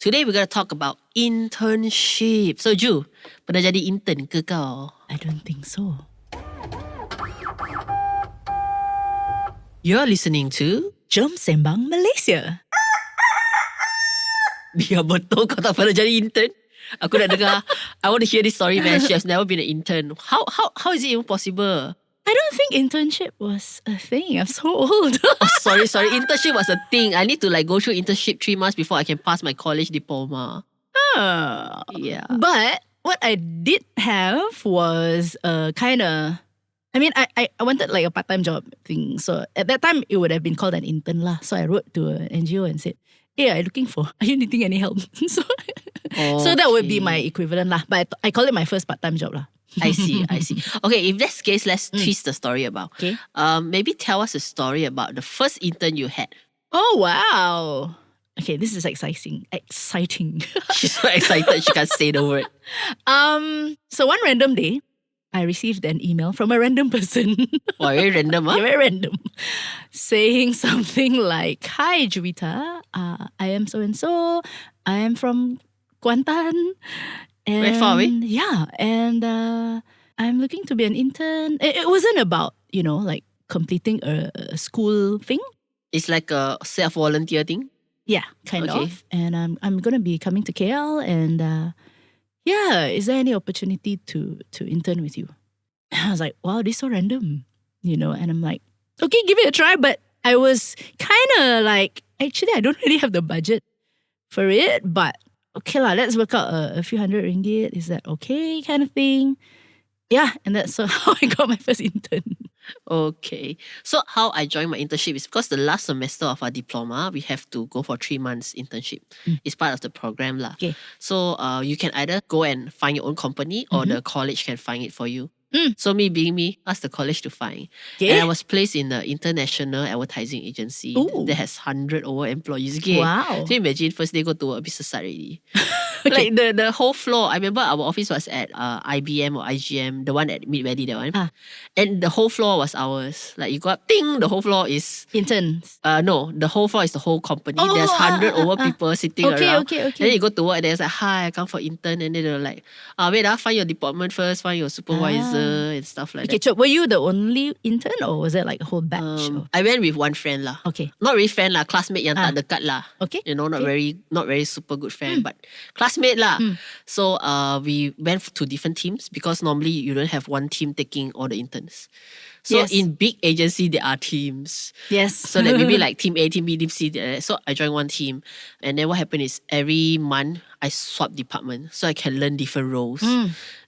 Today we're going to talk about internship. So Ju, pernah jadi intern ke kau? I don't think so. You're listening to Jom Sembang, Malaysia. Biar betul kau tak pernah jadi intern. Aku nak dengar. I want to hear this story, man. She has never been an intern. How is it even possible? I don't think internship was a thing. I'm so old. Oh, sorry. Internship was a thing. I need to go through internship 3 months before I can pass my college diploma. Yeah. But what I did have was kind of... I mean, I wanted a part-time job thing. So at that time, it would have been called an intern lah. So I wrote to an NGO and said, hey, I'm looking for... Are you needing any help? So that would be my equivalent lah. But I call it my first part-time job lah. I see. Okay, if that's the case, let's twist the story about. Okay. Maybe tell us a story about the first intern you had. Oh, wow. Okay, this is exciting. She's so excited she can't say the word. So one random day, I received an email from a random person. Oh, very random, huh? Yeah, very random. Saying something like, Hi, Juwita. I am so-and-so. I am from Kuantan. And, very far away? Yeah. And I'm looking to be an intern. It wasn't about, completing a school thing. It's like a self-volunteer thing? Yeah, kind Okay. of. And I'm going to be coming to KL and... is there any opportunity to intern with you? And I was like, wow, this is so random, and I'm like, okay, give it a try. But I was kind of like, actually, I don't really have the budget for it, but okay lah, let's work out a few hundred ringgit. Is that okay kind of thing? Yeah, and that's how I got my first intern. Okay. So how I joined my internship is because the last semester of our diploma, we have to go for 3 months internship. It's part of the program lah. Okay. So you can either go and find your own company or the college can find it for you. So me being me, asked the college to find. Okay. And I was placed in the international advertising agency Ooh. that has 100 over employees. Okay. Wow. So imagine first day go to work, a bit sesat already. Okay. Like the whole floor, I remember our office was at IBM or IGM, the one at Mid Valley, that one. And the whole floor was ours. Like you go up, ting, the whole floor is... Interns. No, the whole floor is the whole company. Oh, There's 100 over people sitting around. Okay. And then you go to work and there's like, hi, I come for intern. And then they're like, wait, find your department first, find your supervisor and stuff like Okay, that. so were you the only intern or was it like a whole batch? I went with one friend lah. Okay. Not really friend lah, classmate yang tak dekat lah. Okay. Not very super good friend, but classmate lah. So we went to different teams because normally you don't have one team taking all the interns. So Yes. in big agency, there are teams. Yes. So that maybe like team A, team B, team C. So I joined one team. And then what happened is every month I swapped department so I can learn different roles.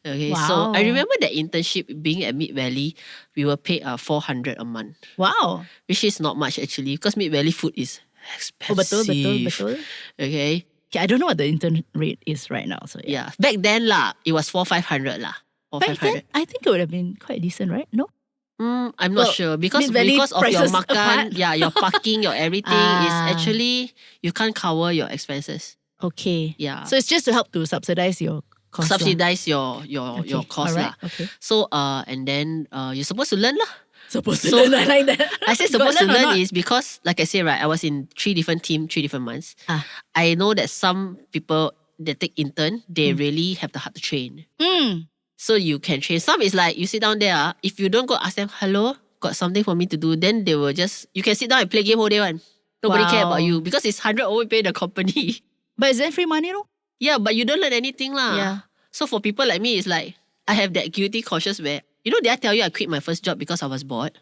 Okay, so Wow. I remember that internship being at Mid Valley, we were paid 400 a month. Wow. Which is not much actually because Mid Valley food is Oh, expensive. betul. Okay. Okay, I don't know what the intern rate is right now. So Yeah. Back then lah, it was 400-500 lah. Back then, I think it would have been quite decent, right? No? I'm not Well, sure because Mid Valley of your prices makan, apart. your parking, your everything is actually you can't cover your expenses. Okay. Yeah. So it's just to help to subsidize your cost. Subsidize your cost Alright, lah. okay. So and then you're supposed to learn lah. Supposed to So- learn, I like that. I say You supposed got to learn or learn not? is because like I say right, I was in 3 different teams, 3 different months. I know that some people that take intern, they really have the heart to train. So you can train. Some is like you sit down there. If you don't go ask them, hello, got something for me to do, then they will just, you can sit down and play game whole day one. Nobody care Wow. about you because it's 100 over pay the company. But is that free money, no? Yeah, but you don't learn anything lah. Yeah. So for people like me, it's like, I have that guilty conscience where, did I tell you I quit my first job because I was bored?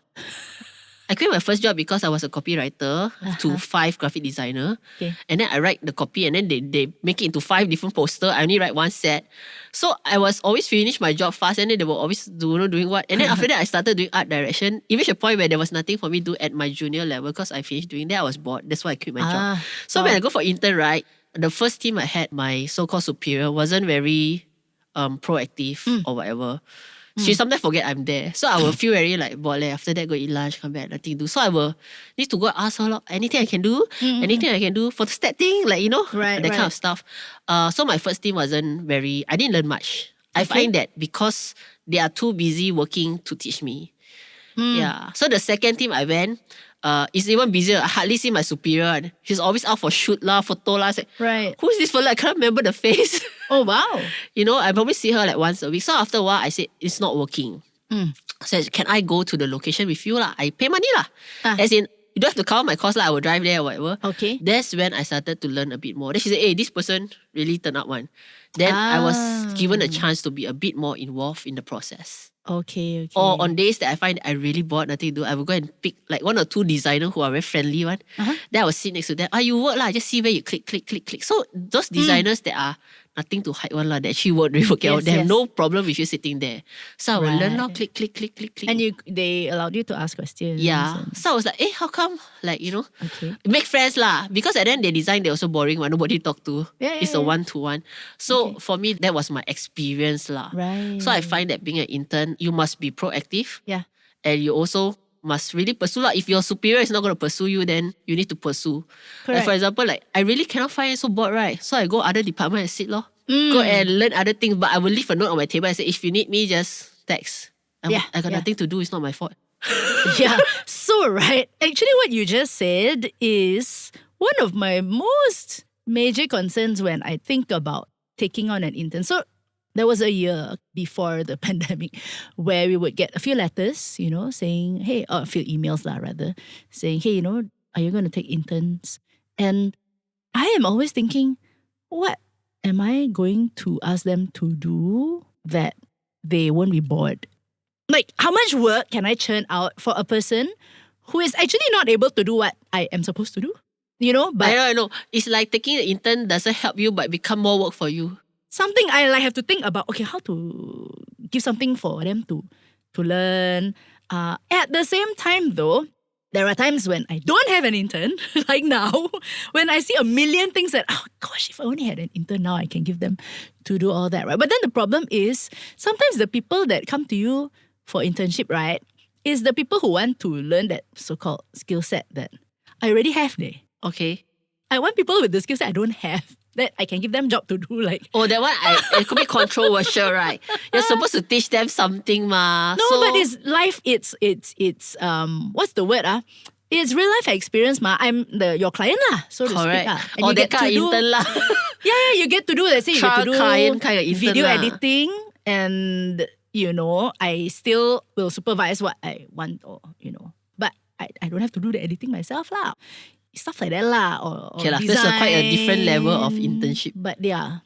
I quit my first job because I was a copywriter to 5 graphic designer. Okay. And then I write the copy and then they make it into 5 different posters. I only write 1 set. So I was always finish my job fast and then they were always doing what. And then after that I started doing art direction. It reached a point where there was nothing for me to do at my junior level because I finished doing that. I was bored. That's why I quit my job. So when I go for intern, right, the first team I had, my so-called superior wasn't very proactive or whatever. She sometimes forget I'm there. So I will feel very like bored. After that, go eat lunch, come back, nothing to do. So I will need to go ask her, anything I can do, anything I can do for the stat thing, Right, that kind of stuff. So my first team wasn't very, I didn't learn much. I find that because they are too busy working to teach me. Yeah. So the second team I went, it's even busier. I hardly see my superior. She's always out for shoot lah, photo lah. Like, Right. who is this fella? I can't remember the face. Oh, wow. I probably see her like once a week. So after a while, I said, it's not working. I said, can I go to the location with you lah? I pay money lah. As in, you don't have to cover my cost lah. I will drive there or whatever. Okay. That's when I started to learn a bit more. Then she said, hey, this person really turned up one. Then I was given a chance to be a bit more involved in the process. Okay. Or on days that I find I really bored, nothing to do, I will go and pick like one or two designers who are very friendly one. Then I will sit next to them. You work lah, just see where you click. So those designers that are nothing to hide one lah, that actually work, they have no problem with you sitting there. So I will learn now, click. And they allowed you to ask questions. Yeah. So I was like, how come? Like, Okay. make friends lah. Because at the end they design, they're also boring one. Nobody talk to. It's a one-to-one. So for me, that was my experience lah. Right. So I find that being an intern, you must be proactive. Yeah. And you also must really pursue lah. If your superior is not going to pursue you, then you need to pursue. Like for example, like I really cannot find it, so bored, right? So I go other department and sit lor. Go and learn other things. But I will leave a note on my table and say, if you need me, just text. I got nothing to do. It's not my fault. Yeah. So, right. Actually, what you just said is one of my most major concerns when I think about taking on an intern. So, there was a year before the pandemic where we would get a few letters, saying, hey, or a few emails rather, saying, hey, are you going to take interns? And I am always thinking, what am I going to ask them to do that they won't be bored? Like, how much work can I churn out for a person who is actually not able to do what I am supposed to do? But I know. It's like taking the intern doesn't help you but become more work for you. Something I have to think about, how to give something for them to learn. At the same time though, there are times when I don't have an intern, like now, when I see a million things that, oh gosh, if I only had an intern now, I can give them to do all that, right? But then the problem is, sometimes the people that come to you for internship, right, is the people who want to learn that so-called skill set that I already have there. Okay. I want people with the skill set I don't have, that I can give them job to do, like. Oh, that one, it could be controversial, right? You're supposed to teach them something, ma. No, but it's life, it's what's the word, It's real life experience, ma. I'm your client lah, so to speak. And you get kind of intern lah. Yeah, you get to do, let's say you get to do client kind of intern video lah. editing, and I still will supervise what I want, or but I don't have to do the editing myself lah. Stuff like that lah, or Okay lah, design. that's quite a different level of internship. But yeah.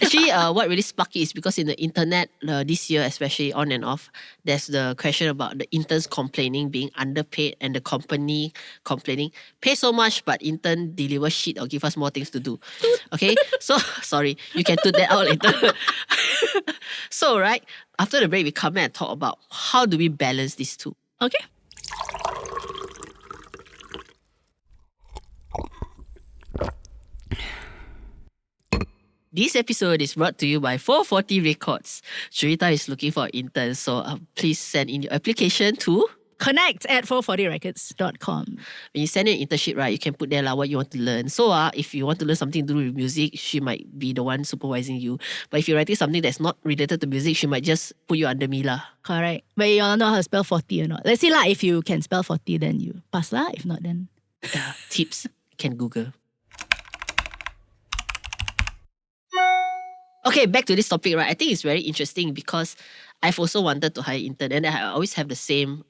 Actually, what really sparked it is because in the internet, this year especially on and off, there's the question about the interns complaining being underpaid and the company complaining, pay so much but intern deliver shit or give us more things to do. Okay, so sorry, you can do that out later. So right, after the break, we come back and talk about how do we balance these two. Okay. This episode is brought to you by 440 Records. Shrita is looking for interns, so please send in your application to connect@440records.com. When you send in an internship, right, you can put there what you want to learn. So if you want to learn something to do with music, she might be the one supervising you. But if you're writing something that's not related to music, she might just put you under me lah. Correct. But you all know how to spell 40 or not. Let's see lah, if you can spell 40, then you pass lah. If not, then Tips can Google. Okay, back to this topic, right? I think it's very interesting because I've also wanted to hire intern and I always have the same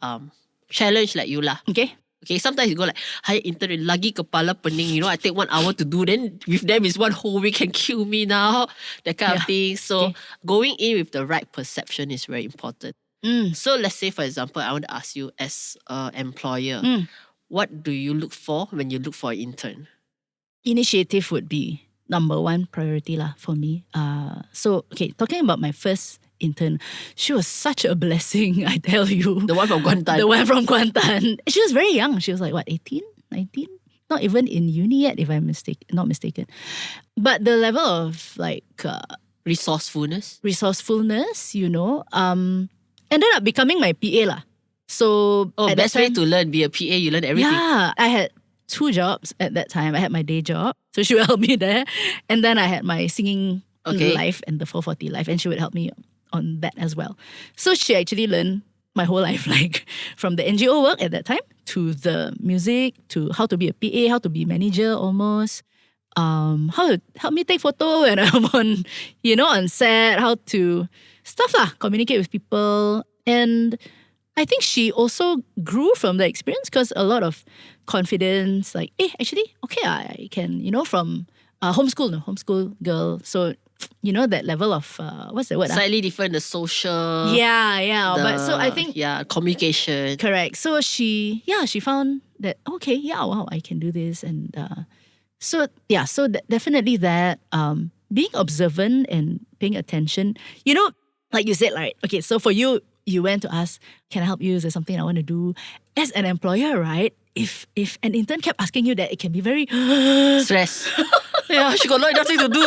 challenge like you lah. Okay. Okay, sometimes you go like, hire intern, lagi kepala pening, I take 1 hour to do, then with them is 1 whole week, can kill me now, that kind of thing. So going in with the right perception is very important. So let's say, for example, I want to ask you as an employer, what do you look for when you look for an intern? Initiative would be number one priority lah for me. So, okay, talking about my first intern, she was such a blessing, I tell you. The one from Kuantan. The one from Kuantan. She was very young. She was like, 18, 19? Not even in uni yet, if I'm not mistaken. But the level of resourcefulness, ended up becoming my PA lah. So, best way to learn, be a PA, you learn everything. Yeah, I had 2 jobs at that time. I had my day job, so she would help me there. And then I had my singing life and the 440 life, and she would help me on that as well. So she actually learned my whole life, like from the NGO work at that time to the music, to how to be a PA, how to be manager almost. How to help me take photo when I'm on, on set, how to stuff lah, communicate with people. And I think she also grew from the experience because a lot of confidence, like, actually, okay, I can, from homeschool girl. So, that level of, what's the word? Slightly different, the social. Yeah. But so I think. Yeah, communication. Correct. So she found that, okay, wow, I can do this. And so definitely that, being observant and paying attention, like you said, like, okay, so for you, you went to ask, can I help you? Is there something I want to do? As an employer, right? If an intern kept asking you that, it can be very stress. Yeah, she got nothing to do.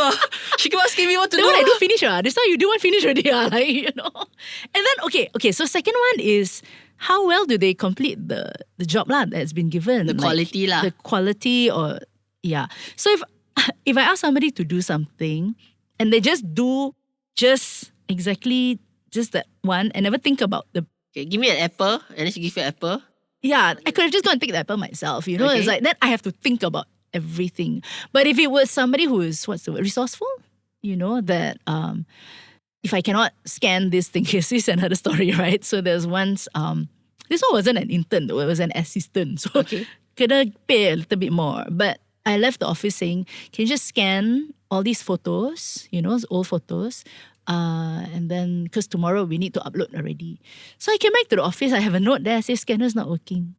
She kept asking me what to do. Then when I do finish, this time you do one finish already. Like, And then, okay, so second one is, how well do they complete the job that's been given? The quality The quality or, yeah. So if I ask somebody to do something and they just do exactly just that one and never think about the... Okay, give me an apple and then she give you an apple. Yeah, I could have just gone and take the apple myself, Okay. It's like, then I have to think about everything. But if it was somebody who is, resourceful, that if I cannot scan this thing, this is another story, right? So there's once, this one wasn't an intern though, it was an assistant. So could have pay a little bit more. But I left the office saying, can you just scan all these photos, old photos, and then, because tomorrow we need to upload already. So I came back to the office, I have a note there, say scanner's not working.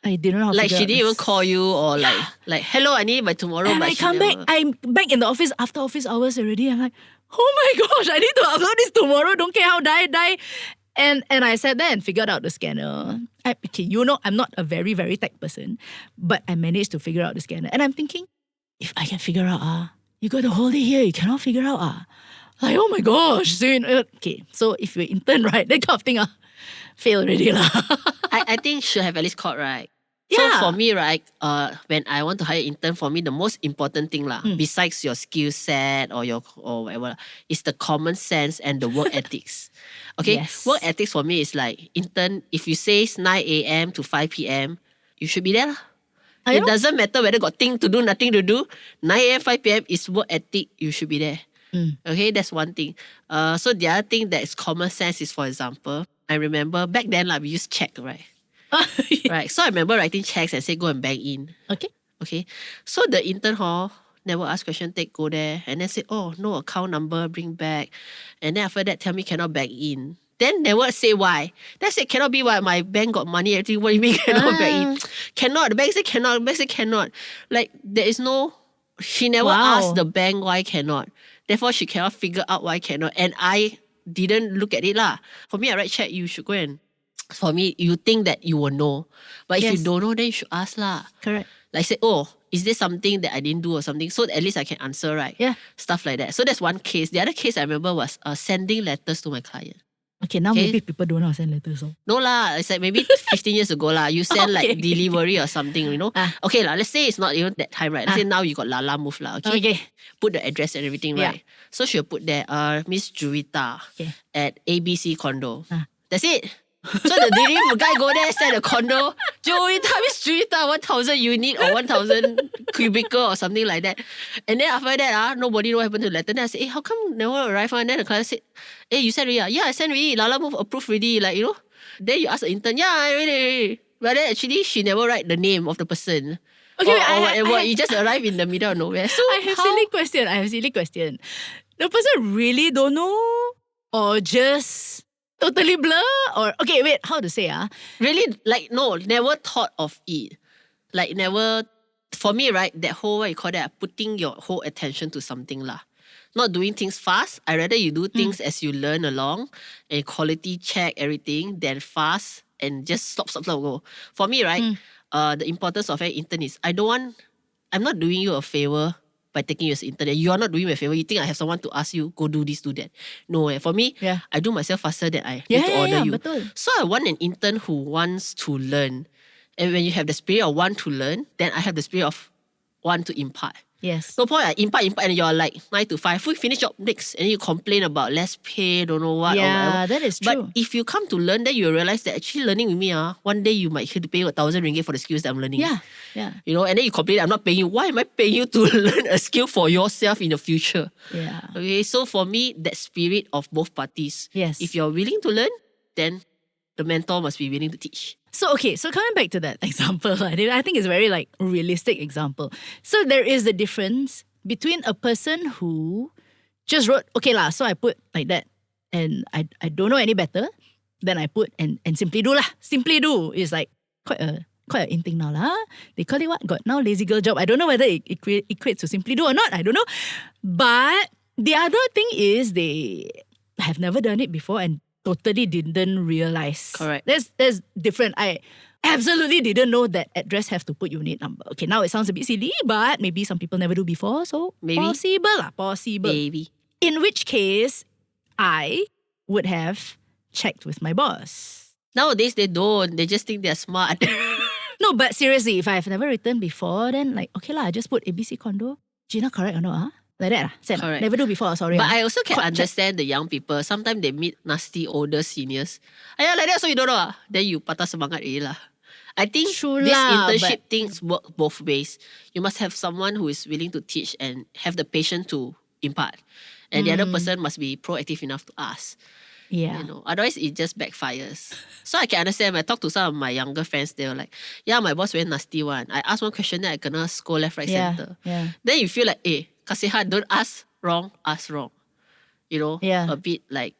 I didn't know how to Like figure she out didn't even call you or like hello, I need it by tomorrow. And but I she come back, never. I'm back in the office after office hours already. I'm like, oh my gosh, I need to upload this tomorrow. Don't care how die. And I sat there and figured out the scanner. I'm not a very, very tech person, but I managed to figure out the scanner. And I'm thinking, if I can figure out, you got to hold it here, you cannot figure out. Like, oh my gosh. So if you're intern, right, that kind of thing, fail already lah. I think should have at least caught right. Yeah. So for me, right, when I want to hire intern, for me the most important thing besides your skill set or whatever, is the common sense and the work ethics. Okay, Yes. Work ethics for me is like intern. If you say it's 9 a.m. to 5 p.m., you should be there lah. It doesn't matter whether got thing to do, nothing to do. 9 a.m. 5 p.m. is work ethic. You should be there. Okay, that's one thing. So the other thing that is common sense is, for example, I remember back then we used check, right? Right. So I remember writing checks and say go and bank in. Okay. So the intern never ask question, go there and then say, oh no account number, bring back. And then after that tell me cannot bank in. Then never say why. Then I said cannot be why my bank got money, everything. What do you mean cannot bank in? Cannot. The bank say cannot. The bank say cannot. Like there is no. She never asked the bank why cannot. Therefore she cannot figure out why cannot. And I didn't look at it lah. For me, I write check. You should go and. For me, you think that you will know. But if you don't know, then you should ask lah. Correct. Like say, oh, is there something that I didn't do or something? So at least I can answer, right? Yeah. Stuff like that. So that's one case. The other case I remember was sending letters to my client. Okay, now maybe people don't know how to send letters. So. No lah, it's like maybe 15 years ago lah. You send like delivery or something, Okay lah, let's say it's not even that time, right? Let's say now you got Lala move lah, okay? Put the address and everything, right? So she'll put there, Miss Juwita at ABC condo. That's it. So the delivery guy go there, send a condo. Miss Juwita, 1,000 unit or 1,000 cubicle or something like that. And then after that, nobody know what happened to the letter. Then I said, how come never arrive? And then the client said, you sent already? Yeah, I sent already. Lala move approved already. Like, Then you ask the intern, I already. But then actually, she never write the name of the person. Okay, or whatever. You just arrive in the middle of nowhere. So I have a silly question. The person really don't know or just totally blur? Or, okay, wait, how to say? Really, like, no, never thought of it. Like, never, for me, right, that whole, what you call that, putting your whole attention to something lah. Not doing things fast. I rather you do things as you learn along and quality check everything, then fast and just stop, go. For me, right, the importance of an intern is, I'm not doing you a favor by taking you as intern. You are not doing me a favor. You think I have someone to ask you, go do this, do that. No, for me, I do myself faster than I need to order you. Betul. So I want an intern who wants to learn. And when you have the spirit of want to learn, then I have the spirit of want to impart. Yes. No point, impart, and you're like 9 to 5. We finish job next, and you complain about less pay, don't know what, or Yeah, whatever. that is But true. if you come to learn, then you realize that actually learning with me, one day you might have to pay 1,000 ringgit for the skills that I'm learning. Yeah. Yeah. You know, and then you complain, I'm not paying you. Why am I paying you to learn a skill for yourself in the future? Yeah. Okay, so for me, that spirit of both parties. Yes. If you're willing to learn, then the mentor must be willing to teach. So coming back to that example, I think it's a very like realistic example. So there is a difference between a person who just wrote, so I put like that and I don't know any better, then I put and simply do lah. Simply do is like quite a in thing now lah. They call it what? Got now lazy girl job. I don't know whether it equates to simply do or not. I don't know. But the other thing is they have never done it before and totally didn't realize. Correct. There's different. I absolutely didn't know that address have to put unit number. Okay, now it sounds a bit silly, but maybe some people never do before, so Maybe. possible. Maybe. In which case, I would have checked with my boss. Nowadays, they don't. They just think they're smart. No, but seriously, if I have never written before, then like, okay lah, I just put ABC condo. Gina, correct or not? Like that lah. Correct. Never do before, sorry. But I also can Check. understand the young people. Sometimes they meet nasty older seniors. Like that, so you don't know. Then you patah semangat already lah. I think True this lah, internship but- things work both ways. You must have someone who is willing to teach and have the patience to impart. And the other person must be proactive enough to ask. Yeah. You know, otherwise it just backfires. So I can understand. When I talk to some of my younger friends, they were like, yeah, my boss very nasty one. I ask one question, then I kena scold left, right, center. Yeah. Then you feel like, kasihan, don't ask wrong. You know, Yeah. a bit like,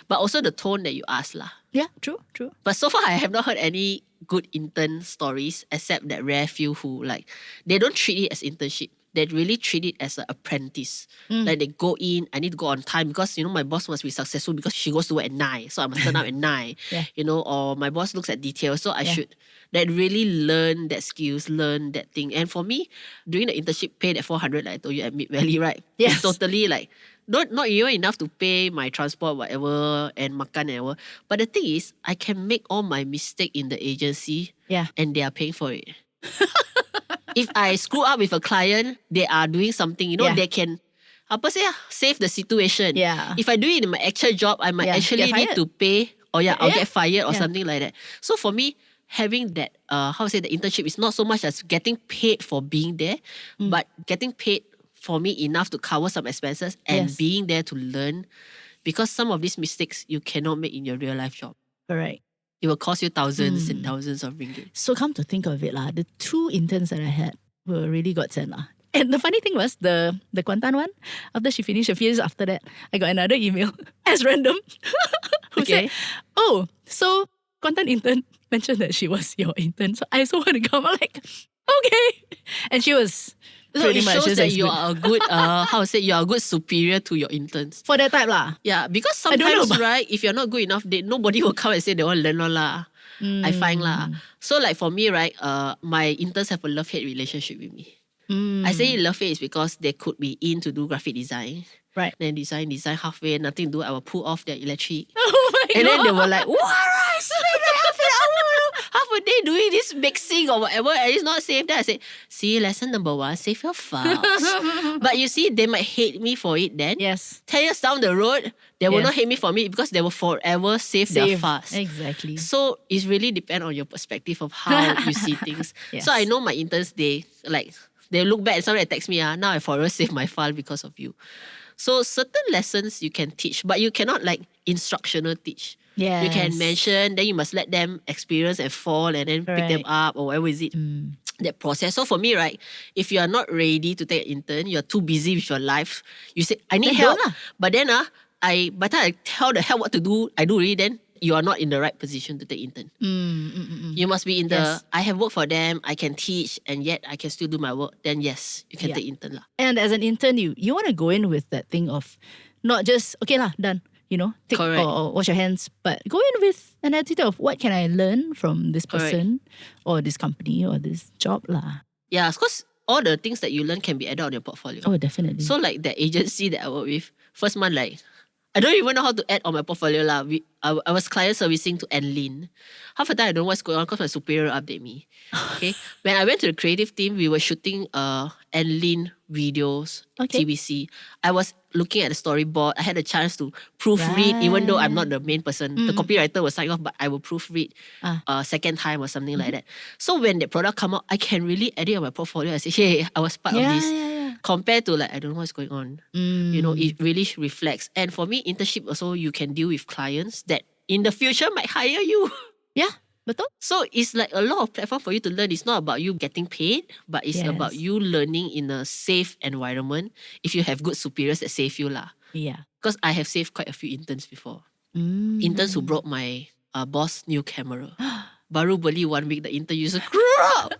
But also the tone that you ask lah. Yeah, true. But so far, I have not heard any good intern stories except that rare few who like, they don't treat it as internship. They really treat it as an apprentice. Like they go in, I need to go on time because, you know, my boss must be successful because she goes to work at 9. So I must turn up at 9. Yeah. You know, or my boss looks at details. So I should that really learn that skills, learn that thing. And for me, during the internship, pay that 400 like I told you at Mid Valley, right? Yes. It's totally like, not even enough to pay my transport, whatever, and makan and whatever. But the thing is, I can make all my mistake in the agency Yeah. and they are paying for it. If I screw up with a client, they are doing something, you know, Yeah. they can save the situation. Yeah. If I do it in my actual job, I might Yeah, actually get need fired. to pay or I'll get fired or Yeah. something like that. So for me, having that, the internship is not so much as getting paid for being there, but getting paid for me enough to cover some expenses and Yes. being there to learn. Because some of these mistakes you cannot make in your real life job. Correct. It will cost you thousands and thousands of ringgit. So come to think of it lah, the 2 interns that I had were really godsend lah. And the funny thing was the Kuantan one, after she finished a few years after that, I got another email as random who Okay. said, oh, so Kuantan intern mentioned that she was your intern. So I also want to come. I'm like, okay. And she was So pretty it much shows just that as you good. are a good, you are a good superior to your interns. For that type lah. Yeah, because I don't know sometimes, about- right, if you're not good enough, nobody will come and say they want to learn all lah. I find lah. So like for me, right, my interns have a love-hate relationship with me. I say love-hate is because they could be in to do graphic design. Right. Then design halfway, nothing to do. I will pull off their electric. Oh my And God. then they were like, what? I spent half a day doing this mixing or whatever, and it's not safe. Then I said, see, lesson number 1, save your files. But you see, they might hate me for it then. Yes. 10 years down the road, they will Yes. not hate me for it because they will forever save their Save. files. Exactly. So it really depends on your perspective of how you see things. Yes. So I know my interns, they look back and somebody text me, now I forever save my file because of you. So certain lessons you can teach, but you cannot like instructional teach. Yes. You can mention, then you must let them experience and fall and then pick them Correct. up or whatever is it. That process. So for me, right, if you are not ready to take an intern, you're too busy with your life. You say, I need Then help. don't lah. But then by the time I tell the help what to do, I do already, then you are not in the right position to take intern. You must be in the, Yes. I have work for them, I can teach, and yet I can still do my work. Then yes, you can Yeah. take intern lah. And as an intern, you want to go in with that thing of not just, okay lah, done. You know, take Correct. or wash your hands, but go in with an attitude of what can I learn from this Correct. person or this company or this job lah. Yeah, because all the things that you learn can be added on your portfolio. Oh, definitely. So like that agency that I work with, first month like, I don't even know how to add on my portfolio lah. I was client servicing to Enlin. Half the time I don't know what's going on because my superior update me. Okay, when I went to the creative team, we were shooting Enlin videos, Okay. TBC. I was looking at the storyboard. I had a chance to proofread, even though I'm not the main person. The copywriter will sign off, but I will proofread second time or something like that. So when the product come out, I can really edit on my portfolio. I say, hey, I was part of this. Compared to like, I don't know what's going on. You know, it really reflects. And for me, internship also, you can deal with clients that in the future might hire you. Yeah, betul. So it's like a lot of platform for you to learn. It's not about you getting paid, but it's about you learning in a safe environment. If you have good superiors that save you lah. Yeah. Because I have saved quite a few interns before. Interns who brought my boss new camera. Baru beli 1 week, the intern user crap.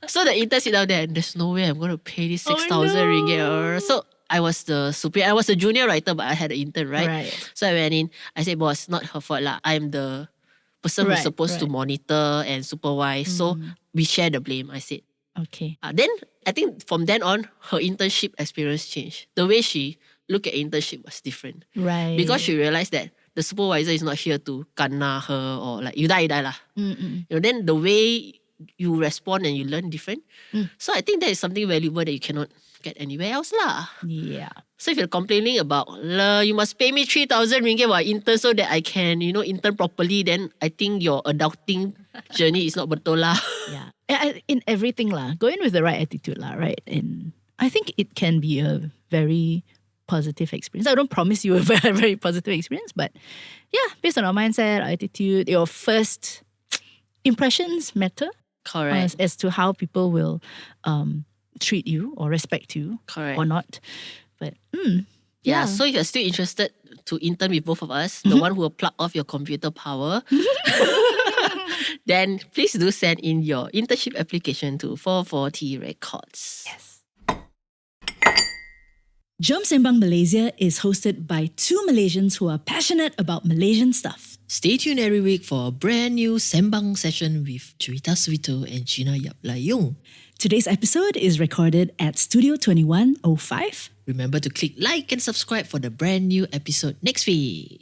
So the intern sit down there and there's no way I'm going to pay this 6,000 ringgit. So I was the superior. I was a junior writer, but I had an intern, right? So I went in. I said, boss, not her fault lah. I'm the person who's supposed to monitor and supervise. So we share the blame, I said. Okay. Then I think from then on, her internship experience changed. The way she looked at internship was different. Right. Because she realized that the supervisor is not here to kena her or like you die lah. You know, then the way you respond and you learn different. So I think that is something valuable that you cannot get anywhere else lah. Yeah. So if you're complaining about, you must pay me 3,000 ringgit while I intern so that I can, you know, intern properly, then I think your adulting journey is not betul lah. Yeah. In everything lah, go in with the right attitude lah, right? And I think it can be a very positive experience. I don't promise you a very, very positive experience, but yeah, based on our mindset, our attitude, your first impressions matter. Correct. As to how people will treat you or respect you or not. But yeah, so if you're still interested to intern with both of us, the one who will plug off your computer power, then please do send in your internship application to 440 Records. yes. Jom Sembang Malaysia is hosted by two Malaysians who are passionate about Malaysian stuff. Stay tuned every week for a brand new Sembang session with Cerita Suito and Gina Yap Layung. Today's episode is recorded at Studio 2105. Remember to click like and subscribe for the brand new episode next week.